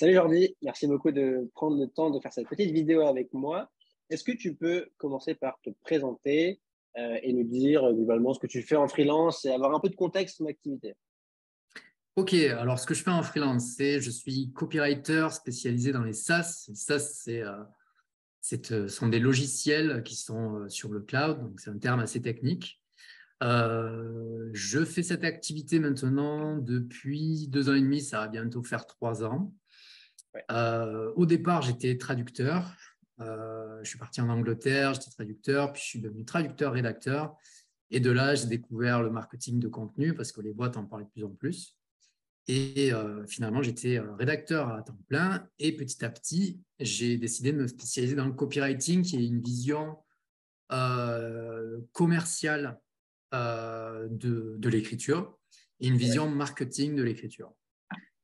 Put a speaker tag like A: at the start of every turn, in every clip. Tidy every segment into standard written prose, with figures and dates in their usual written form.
A: Salut Jordi, merci beaucoup de prendre le temps de faire cette petite vidéo avec moi. Est-ce que tu peux commencer par te présenter et nous dire globalement ce que tu fais en freelance et avoir un peu de contexte sur ton activité?
B: Ok, alors ce que je fais en freelance, c'est je suis copywriter spécialisé dans les SaaS. Les SaaS, sont des logiciels qui sont sur le cloud, donc c'est un terme assez technique. Je fais cette activité maintenant depuis 2 ans et demi, ça va bientôt faire 3 ans.
A: Ouais.
B: Au départ, j'étais traducteur. Je suis parti en Angleterre, j'étais traducteur, puis je suis devenu traducteur-rédacteur. Et de là, j'ai découvert le marketing de contenu parce que les boîtes en parlaient de plus en plus. Et finalement, j'étais rédacteur à temps plein. Et petit à petit, j'ai décidé de me spécialiser dans le copywriting, qui est une vision commerciale de l'écriture et une
A: Ouais.
B: vision marketing de l'écriture.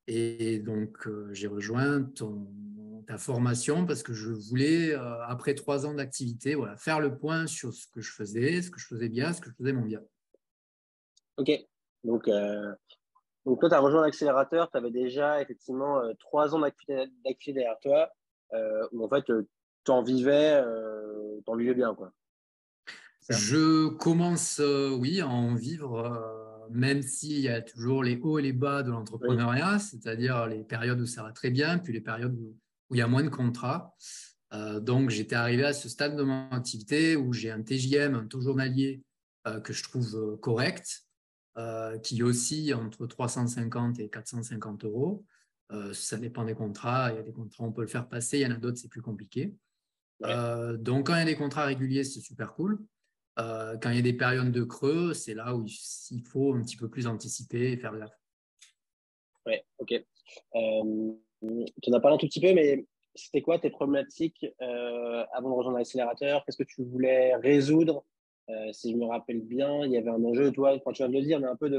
B: Et donc, j'ai rejoint ta formation parce que je voulais, après 3 ans d'activité, voilà, faire le point sur ce que je faisais bien, ce que je faisais moins bien.
A: Ok. Donc, euh, donc toi, tu as rejoint l'accélérateur, tu avais déjà effectivement 3 ans d'activité derrière toi, où en fait, tu en vivais, t'en vivais bien, quoi. C'est ça?
B: Je commence, oui, à en vivre, même s'il y a toujours les hauts et les bas de
A: Oui.
B: l'entrepreneuriat, c'est-à-dire les périodes où ça va très bien, puis les périodes où il y a moins de contrats. Donc, j'étais arrivé à ce stade de mon activité où j'ai un TJM, un taux journalier que je trouve correct, qui oscille entre 350 et 450 euros. Ça dépend des contrats. Il y a des contrats, on peut le faire passer, il y en a d'autres, c'est plus compliqué.
A: Ouais.
B: Donc, quand il y a des contrats réguliers, c'est super cool. Quand il y a des périodes de creux, c'est là où il faut un petit peu plus anticiper et faire gaffe.
A: Ouais. Ok. Tu en as parlé un tout petit peu, mais c'était quoi tes problématiques avant de rejoindre l'accélérateur? Qu'est-ce que tu voulais résoudre? Si je me rappelle bien, il y avait un enjeu, toi, quand tu vas me le dire, mais un peu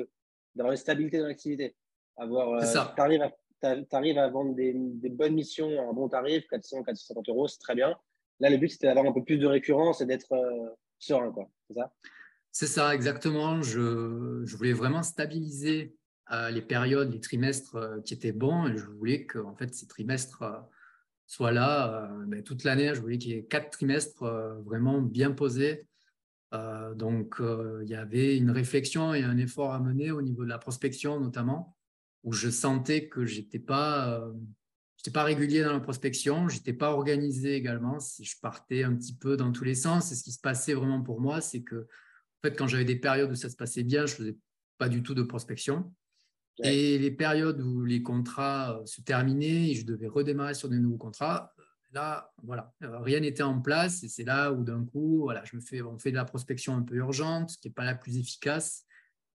A: d'avoir une stabilité dans l'activité.
B: C'est ça.
A: T'arrives à vendre des bonnes missions à un bon tarif, 400, 450 euros, c'est très bien. Là, le but, c'était d'avoir un peu plus de récurrence et d'être serein, quoi. C'est ça?
B: C'est ça, exactement. Je voulais vraiment stabiliser les périodes, les trimestres qui étaient bons. Et je voulais que en fait, ces trimestres soient là toute l'année. Je voulais qu'il y ait 4 trimestres vraiment bien posés. Donc, il y avait une réflexion et un effort à mener au niveau de la prospection, notamment, où je sentais que j'étais pas régulier dans la prospection, j'étais pas organisé également. Si je partais un petit peu dans tous les sens, et ce qui se passait vraiment pour moi, c'est que, en fait, quand j'avais des périodes où ça se passait bien, je faisais pas du tout de prospection.
A: Ouais.
B: Et les périodes où les contrats se terminaient et je devais redémarrer sur de nouveaux contrats, là, voilà, rien n'était en place. Et c'est là où d'un coup, voilà, on fait de la prospection un peu urgente, qui n'est pas la plus efficace.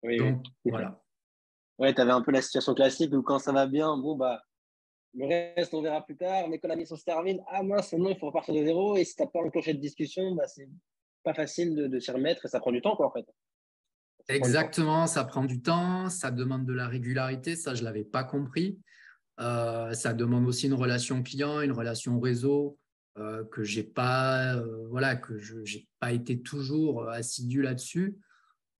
A: Oui,
B: Donc,
A: oui.
B: voilà.
A: Ouais, t'avais un peu la situation classique où quand ça va bien, bon, bah, le reste, on verra plus tard. Mais quand la mission se termine, ah mince, non, il faut repartir de zéro. Et si t'as pas enclenché de discussion, bah, c'est pas facile de s'y remettre et ça prend du temps, quoi, en fait. Ça prend du temps.
B: Exactement, ça prend du temps, ça demande de la régularité, ça, je ne l'avais pas compris. Ça demande aussi une relation client, une relation réseau que j'ai pas, voilà, que je j'ai pas été toujours assidu là-dessus.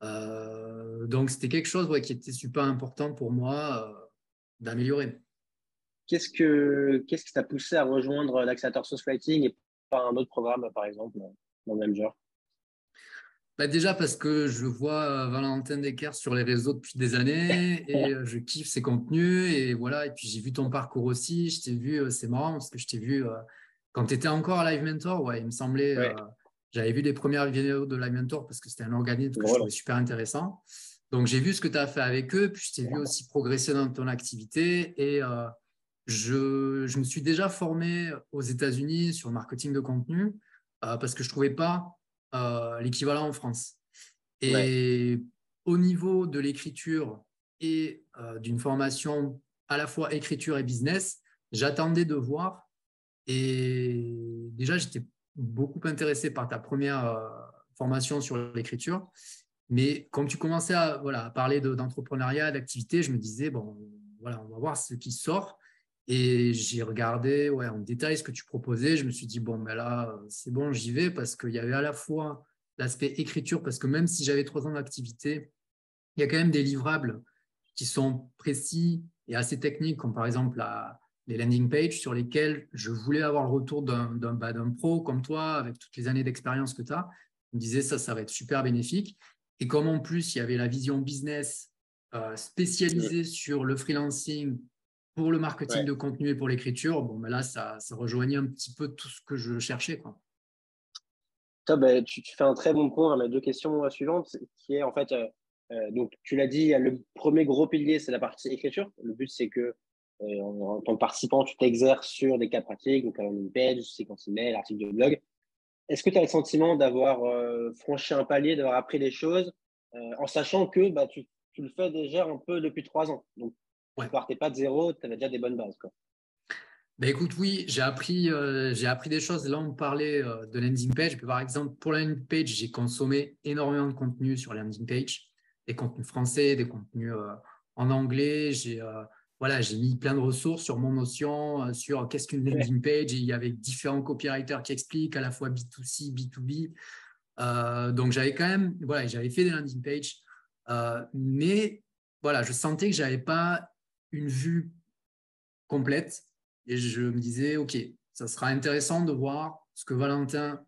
B: Donc, c'était quelque chose ouais, qui était super important pour moi d'améliorer.
A: Qu'est-ce qui t'a poussé à rejoindre l'accélérateur Source Writing et pas un autre programme, par exemple, dans le même genre?
B: Bah déjà parce que je vois Valentin Decker sur les réseaux depuis des années et je kiffe ses contenus et voilà. Et puis j'ai vu ton parcours aussi. Je t'ai vu, c'est marrant parce que je t'ai vu quand tu étais encore à Live Mentor. Ouais, il me semblait,
A: Ouais,
B: j'avais vu les premières vidéos de Live Mentor parce que c'était un organisme
A: c'est
B: que je
A: drôle,
B: trouvais
A: hein.
B: super intéressant. Donc j'ai vu ce que tu as fait avec eux, puis je t'ai vu aussi progresser dans ton activité et je me suis déjà formé aux États-Unis sur le marketing de contenu parce que je trouvais pas l'équivalent en France.
A: Ouais.
B: Et au niveau de l'écriture et d'une formation à la fois écriture et business, j'attendais de voir. Et déjà, j'étais beaucoup intéressé par ta première formation sur l'écriture. Mais comme tu commençais à, voilà, à parler d'entrepreneuriat, d'activité, je me disais, bon, voilà, on va voir ce qui sort. Et j'ai regardé ouais, en détail ce que tu proposais. Je me suis dit, bon, ben là, c'est bon, j'y vais parce qu'il y avait à la fois l'aspect écriture, parce que même si j'avais 3 ans d'activité, il y a quand même des livrables qui sont précis et assez techniques, comme par exemple les landing pages sur lesquelles je voulais avoir le retour d'un pro comme toi, avec toutes les années d'expérience que tu as. Je me disais, ça va être super bénéfique. Et comme en plus, il y avait la vision business spécialisée sur le freelancing pour le marketing de contenu et pour l'écriture, bon, ben là, ça rejoignait un petit peu tout ce que je cherchais, quoi.
A: Toi, tu fais un très bon point à mes deux questions suivantes, qui est en fait, donc tu l'as dit, le premier gros pilier, c'est la partie écriture. Le but, c'est que en tant que participant, tu t'exerces sur des cas pratiques, donc une page, séquence email, article de blog. Est-ce que tu as le sentiment d'avoir franchi un palier, d'avoir appris des choses, en sachant que tu le fais déjà un peu depuis 3 ans. Donc, tu ne partais pas de zéro, tu avais déjà des bonnes bases, quoi.
B: Ben écoute, oui, j'ai appris des choses. Là, on parlait de landing page. Par exemple, pour la landing page, j'ai consommé énormément de contenu sur la landing page, des contenus français, des contenus en anglais. J'ai mis plein de ressources sur mon Notion, sur qu'est-ce qu'une landing page. Et il y avait différents copywriters qui expliquent à la fois B2C, B2B. Donc, j'avais quand même, j'avais fait des landing pages. Mais voilà, je sentais que je n'avais pas une vue complète. Et je me disais, OK, ça sera intéressant de voir ce que Valentin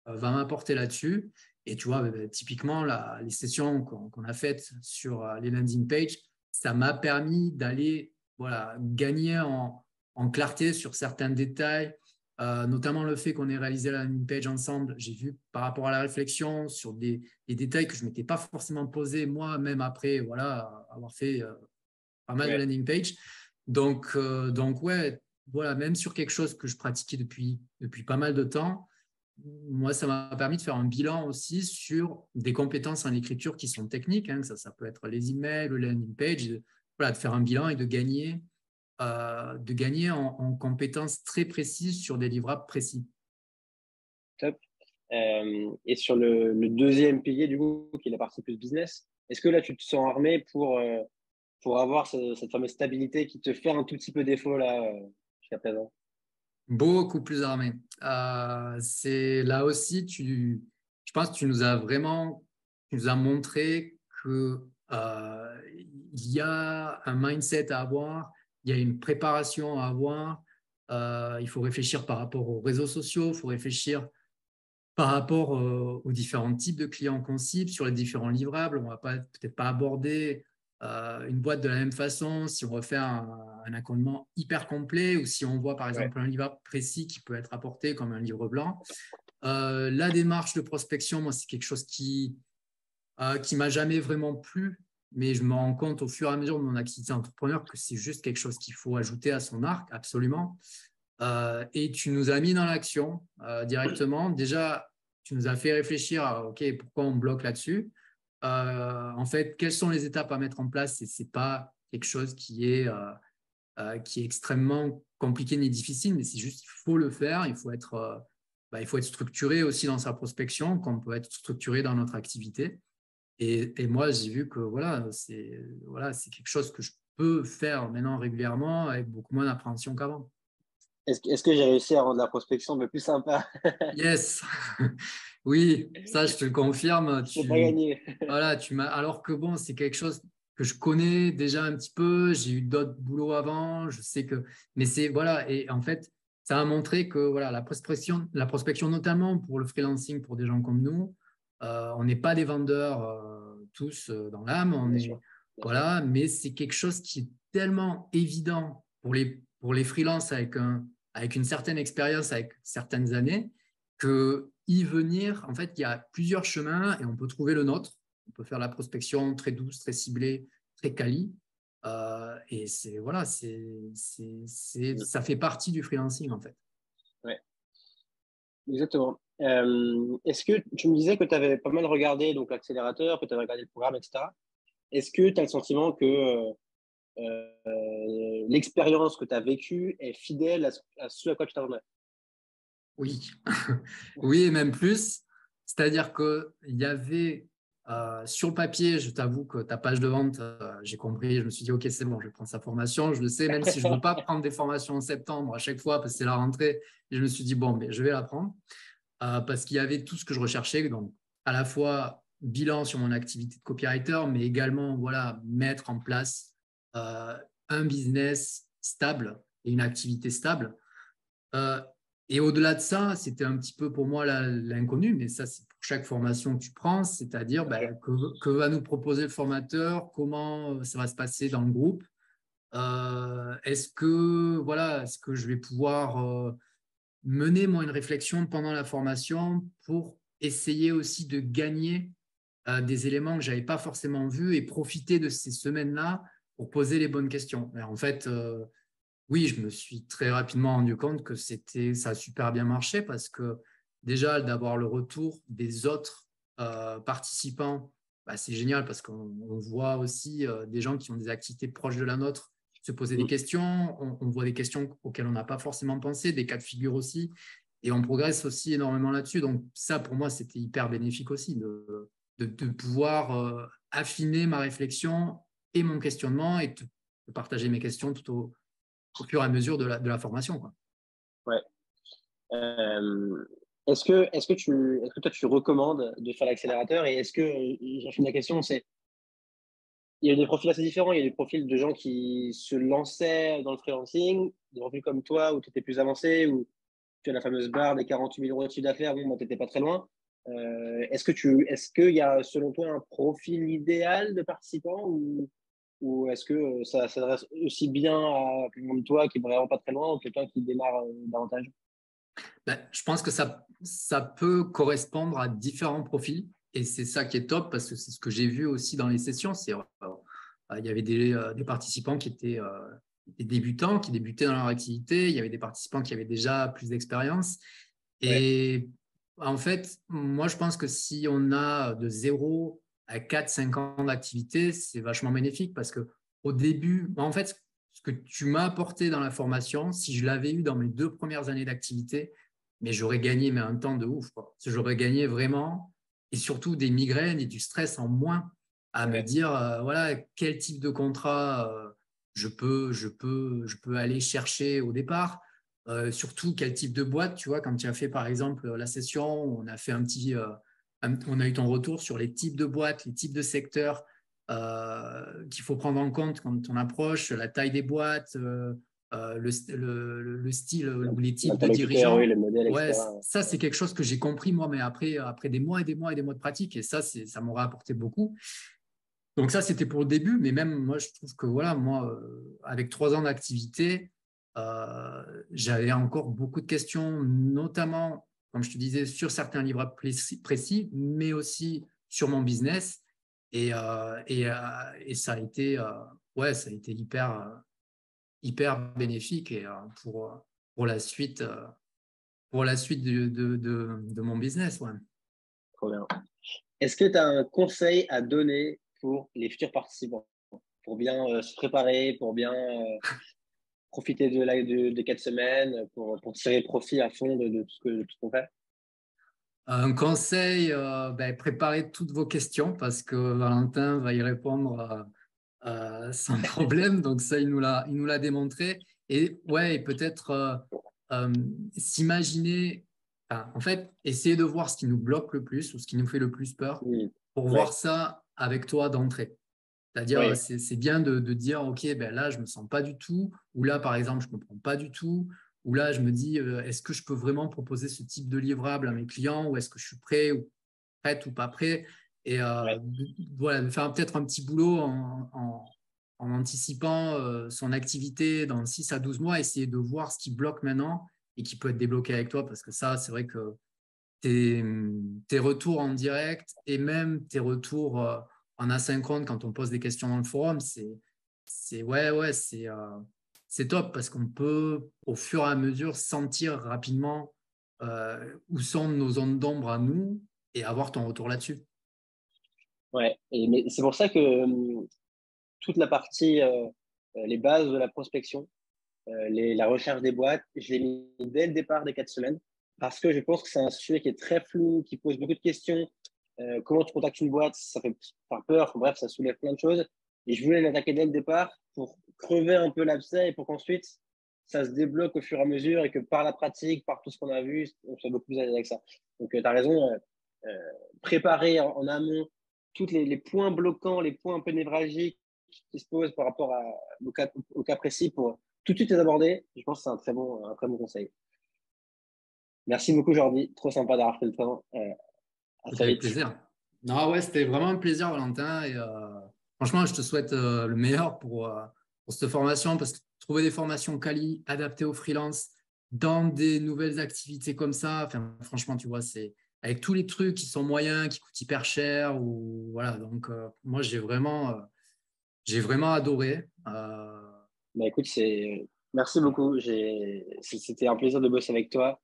B: va m'apporter là-dessus. Et tu vois, typiquement, les sessions qu'on a faites sur les landing pages, ça m'a permis d'aller gagner en clarté sur certains détails, notamment le fait qu'on ait réalisé la landing page ensemble. J'ai vu par rapport à la réflexion sur des détails que je ne m'étais pas forcément posé moi-même après avoir fait pas mal de landing pages. Donc ouais, même sur quelque chose que je pratiquais depuis pas mal de temps, moi, ça m'a permis de faire un bilan aussi sur des compétences en écriture qui sont techniques. Hein, ça peut être les emails, le landing page, de faire un bilan et de gagner en compétences très précises sur des livrables précis.
A: Top. Et sur le deuxième pilier, du coup, qui est la partie plus business, est-ce que là, tu te sens armé pour avoir cette fameuse stabilité qui te fait un tout petit peu défaut là, jusqu'à présent?
B: Beaucoup plus armé. C'est là aussi, je pense que tu nous as montré que il y a un mindset à avoir, il y a une préparation à avoir. Il faut réfléchir par rapport aux réseaux sociaux, il faut réfléchir par rapport aux différents types de clients qu'on cible, sur les différents livrables. On ne va peut-être pas aborder une boîte de la même façon si on refait un accompagnement hyper complet ou si on voit par exemple un livrable précis qui peut être apporté comme un livre blanc. La démarche de prospection, moi, c'est quelque chose qui m'a jamais vraiment plu, mais je me rends compte au fur et à mesure de mon activité entrepreneur que c'est juste quelque chose qu'il faut ajouter à son arc, absolument. Et tu nous as mis dans l'action directement. Déjà, tu nous as fait réfléchir à OK, pourquoi on bloque là-dessus. En fait, quelles sont les étapes à mettre en place? Et c'est pas quelque chose qui est extrêmement compliqué ni difficile, mais c'est juste qu'il faut le faire. Il faut être structuré aussi dans sa prospection, comme on peut être structuré dans notre activité. Et moi, j'ai vu que c'est quelque chose que je peux faire maintenant régulièrement avec beaucoup moins d'appréhension qu'avant.
A: Est-ce que j'ai réussi à rendre la prospection un peu plus sympa?
B: Yes, oui, ça je te le confirme.
A: C'est pas gagné.
B: Alors que bon, c'est quelque chose que je connais déjà un petit peu. J'ai eu d'autres boulots avant, je sais que, mais et en fait, ça a montré que la prospection notamment pour le freelancing, pour des gens comme nous, on n'est pas des vendeurs tous dans l'âme,
A: Bien sûr.
B: mais c'est quelque chose qui est tellement évident pour les freelances avec une certaine expérience, avec certaines années, que y venir, en fait, il y a plusieurs chemins et on peut trouver le nôtre. On peut faire la prospection très douce, très ciblée, très quali. Et ça fait partie du freelancing, en fait.
A: Ouais, exactement. Est-ce que tu me disais que tu avais pas mal regardé donc l'accélérateur, que tu avais regardé le programme, etc. Est-ce que tu as le sentiment que l'expérience que tu as vécue est fidèle à ce à quoi tu t'attendais?
B: Oui, oui, et même plus. C'est-à-dire qu'il y avait sur le papier, je t'avoue que ta page de vente, j'ai compris, je me suis dit, OK, c'est bon, je vais prendre sa formation. Je le sais, même si je ne veux pas prendre des formations en septembre à chaque fois parce que c'est la rentrée, je me suis dit, bon, mais je vais la prendre parce qu'il y avait tout ce que je recherchais. Donc, à la fois bilan sur mon activité de copywriter, mais également mettre en place un business stable et une activité stable. Et au-delà de ça, c'était un petit peu pour moi l'inconnu, mais ça, c'est pour chaque formation que tu prends, c'est-à-dire que va nous proposer le formateur, comment ça va se passer dans le groupe. Est-ce que je vais pouvoir mener moi une réflexion pendant la formation pour essayer aussi de gagner des éléments que je n'avais pas forcément vus et profiter de ces semaines-là pour poser les bonnes questions. Et en fait, oui, je me suis très rapidement rendu compte que ça a super bien marché parce que déjà d'avoir le retour des autres participants, bah, c'est génial parce qu'on voit aussi des gens qui ont des activités proches de la nôtre se poser des questions, on voit des questions auxquelles on n'a pas forcément pensé, des cas de figure aussi, et on progresse aussi énormément là-dessus. Donc ça, pour moi, c'était hyper bénéfique aussi de pouvoir affiner ma réflexion et mon questionnement et de partager mes questions tout au fur et à mesure de la formation, quoi.
A: Ouais. Est-ce que toi, tu recommandes de faire l'accélérateur et est-ce que, j'ai fini la question, il y a des profils assez différents. Il y a des profils de gens qui se lançaient dans le freelancing, des profils comme toi où tu étais plus avancé, où tu as la fameuse barre des 48 000 euros de chiffre d'affaires, bon, tu n'étais pas très loin. Est-ce qu'il y a, selon toi, un profil idéal de participants ou est-ce que ça s'adresse aussi bien à quelqu'un comme toi qui est vraiment pas très loin ou quelqu'un qui démarre davantage?
B: Ben, je pense que ça peut correspondre à différents profils et c'est ça qui est top parce que c'est ce que j'ai vu aussi dans les sessions. Il y avait des participants qui étaient des débutants, qui débutaient dans leur activité. Il y avait des participants qui avaient déjà plus d'expérience.
A: Ouais,
B: Et en fait, moi, je pense que si on a de 0 à 4-5 ans d'activité, c'est vachement bénéfique parce que au début, en fait, ce que tu m'as apporté dans la formation, si je l'avais eu dans mes 2 premières années d'activité, mais j'aurais gagné un temps de ouf, quoi. J'aurais gagné vraiment, et surtout des migraines et du stress en moins à me
A: ouais,
B: dire, voilà, quel type de contrat je peux aller chercher au départ. Surtout quel type de boîte, tu vois, quand tu as fait par exemple la session, on a fait on a eu ton retour sur les types de boîtes, les types de secteurs qu'il faut prendre en compte quand on approche, la taille des boîtes, le style ou les types de
A: l'interlocuteur, oui,
B: dirigeants.
A: le modèle,
B: Ouais,
A: etc.
B: ça c'est quelque chose que j'ai compris moi, mais après des mois et des mois et des mois de pratique, et ça m'aurait apporté beaucoup. Donc ça, c'était pour le début, mais même moi, je trouve que voilà, moi, avec 3 ans d'activité, j'avais encore beaucoup de questions, notamment, comme je te disais, sur certains livres précis, mais aussi sur mon business. Et ça a été, ça a été hyper bénéfique et, pour la suite, de mon business. Ouais.
A: Trop bien. Est-ce que tu as un conseil à donner pour les futurs participants, pour bien se préparer, pour bien profiter des 4 semaines, pour tirer profit à fond de tout ce qu'on fait?
B: Un conseil, préparez toutes vos questions parce que Valentin va y répondre sans problème. Donc ça, il nous l'a démontré. Et ouais, et peut-être s'imaginer, en fait, essayer de voir ce qui nous bloque le plus ou ce qui nous fait le plus peur
A: Mmh.
B: pour voir
A: Ouais,
B: ça avec toi d'entrée. C'est-à-dire,
A: oui,
B: c'est bien de dire, OK, ben là, je ne me sens pas du tout, ou là, par exemple, je ne comprends pas du tout, ou là, je me dis, est-ce que je peux vraiment proposer ce type de livrable à mes clients, ou est-ce que je suis prêt ou prête ou pas prêt? Et
A: ouais,
B: voilà, de faire peut-être un petit boulot en anticipant son activité dans 6 à 12 mois, essayer de voir ce qui bloque maintenant et qui peut être débloqué avec toi, parce que ça, c'est vrai que tes retours en direct et même tes retours en asynchrone quand on pose des questions dans le forum, c'est top parce qu'on peut au fur et à mesure sentir rapidement où sont nos zones d'ombre à nous et avoir ton retour là-dessus.
A: ouais. Mais c'est pour ça que toute la partie, les bases de la prospection, la recherche des boîtes, je l'ai mis dès le départ des 4 semaines parce que je pense que c'est un sujet qui est très flou, qui pose beaucoup de questions. Comment tu contactes une boîte, ça fait faire peur, enfin, bref, ça soulève plein de choses. Et je voulais l'attaquer dès le départ pour crever un peu l'abcès et pour qu'ensuite ça se débloque au fur et à mesure et que par la pratique, par tout ce qu'on a vu, on soit beaucoup plus à l'aise avec ça. Donc, tu as raison, préparer en amont tous les points bloquants, les points un peu névralgiques qui se posent par rapport au cas précis tout de suite les aborder. Je pense que c'est un très bon conseil. Merci beaucoup, Jordi. Trop sympa d'avoir fait le temps. À
B: Écoute,
A: très
B: avec
A: vite.
B: plaisir. Non, ouais, c'était vraiment un plaisir, Valentin. Et franchement, je te souhaite le meilleur pour cette formation parce que trouver des formations quali adaptées aux freelance dans des nouvelles activités comme ça, enfin, franchement, tu vois, c'est avec tous les trucs qui sont moyens, qui coûtent hyper cher. Ou, voilà, donc, moi, j'ai vraiment adoré.
A: Bah, écoute, merci beaucoup. C'était un plaisir de bosser avec toi.